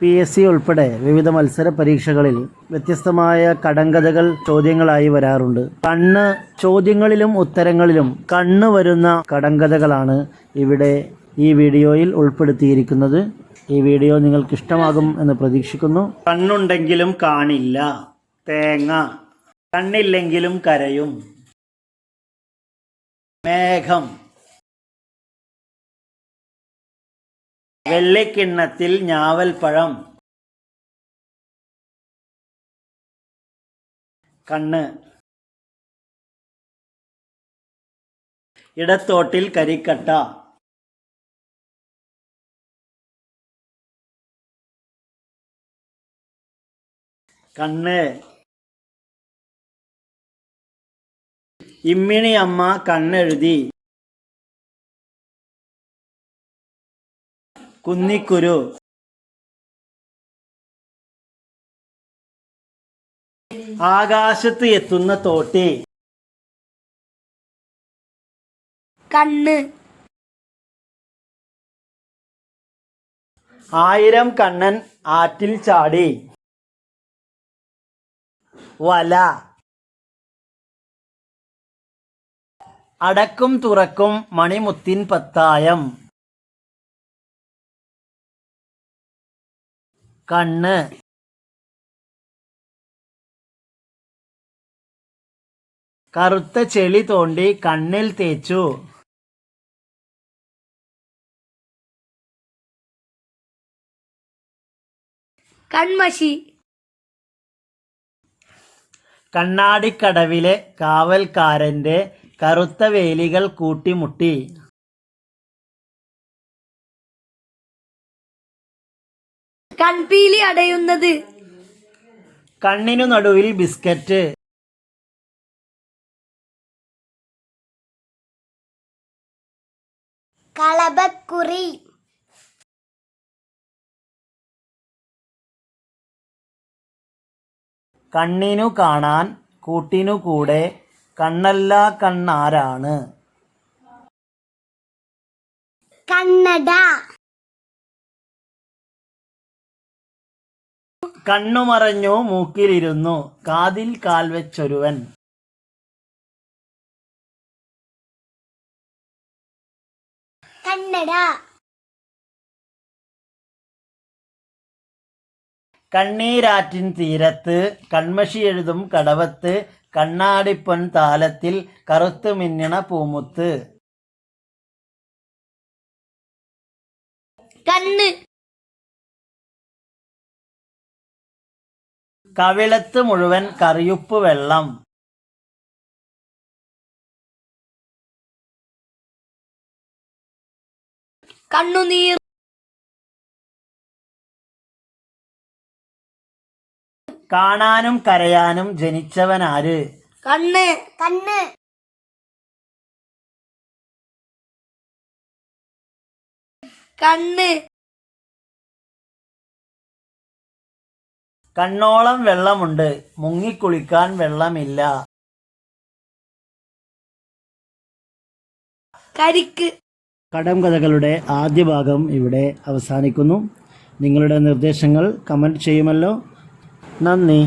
PSC ഉൾപ്പെടെ വിവിധ മത്സര പരീക്ഷകളിൽ വ്യത്യസ്തമായ കടങ്കഥകൾ ചോദ്യങ്ങളായി വരാറുണ്ട്. ചോദ്യങ്ങളിലും ഉത്തരങ്ങളിലും കണ്ണ് വരുന്ന കടങ്കഥകളാണ് ഇവിടെ ഈ വീഡിയോയിൽ ഉൾപ്പെടുത്തിയിരിക്കുന്നത്. ഈ വീഡിയോ നിങ്ങൾക്ക് ഇഷ്ടമാകും എന്ന് പ്രതീക്ഷിക്കുന്നു. കണ്ണുണ്ടെങ്കിലും കാണില്ല തേങ്ങ, കണ്ണില്ലെങ്കിലും കരയും മേഘം, വെള്ളിക്കിണ്ണത്തിൽ ഞാവൽപ്പഴം, കണ്ണ്, ഇടത്തോട്ടിൽ കരിക്കട്ട, കണ്ണ്, ഇമ്മിണി അമ്മ കണ്ണെഴുതി, കുന്നിക്കുരു, ആകാശത്ത് എത്തുന്ന തോട്ടി, കണ്ണ്, 1000 കണ്ണൻ ആറ്റിൽ ചാടി, വല, അടക്കും തുറക്കും മണിമുത്തിൻ പത്തായം, കണ്ണ്, കറുത്ത ചെളി തോണ്ടി കണ്ണിൽ തേച്ചു, കൺമഷി, കണ്ണാടിക്കടവിലെ കാവൽക്കാരന്റെ കറുത്ത വേലികൾ കൂട്ടിമുട്ടി, കൺപീലി അടയുന്നത്, കണ്ണിനു നടുവിൽ ബിസ്ക്കറ്റ്, കളഭക്കുറി, കണ്ണിനു കാണാൻ കൂട്ടിനു കൂടെ കണ്ണല്ലാ കണ്ണാരാണ്, കണ്ണട, കണ്ണുമറഞ്ഞു മൂക്കിലിരുന്നു കാതിൽ കാൽ വെച്ചൊരുവൻ, കണ്ണട, കണ്ണീരാറ്റിൻ തീരത്ത് കൺമഷി എഴുതും കടവത്ത് കണ്ണാടിപ്പൊൻ താലത്തിൽ കറുത്തു മിന്നണ പൂമുത്ത്, കണ്ണ്, കവിളത്ത് മുഴുവൻ കറിയുപ്പ് വെള്ളം, കണ്ണുനീർ, കാണാനും കരയാനും ജനിച്ചവനാര്, കണ്ണ്, കണ്ണ്, കണ്ണ്, കണ്ണോളം വെള്ളമുണ്ട് മുങ്ങിക്കുളിക്കാൻ വെള്ളമില്ല, കരിക്ക്. കടങ്കഥകളുടെ ആദ്യ ഭാഗം ഇവിടെ അവസാനിക്കുന്നു. നിങ്ങളുടെ നിർദ്ദേശങ്ങൾ കമൻറ്റ് ചെയ്യുമല്ലോ. നന്ദി.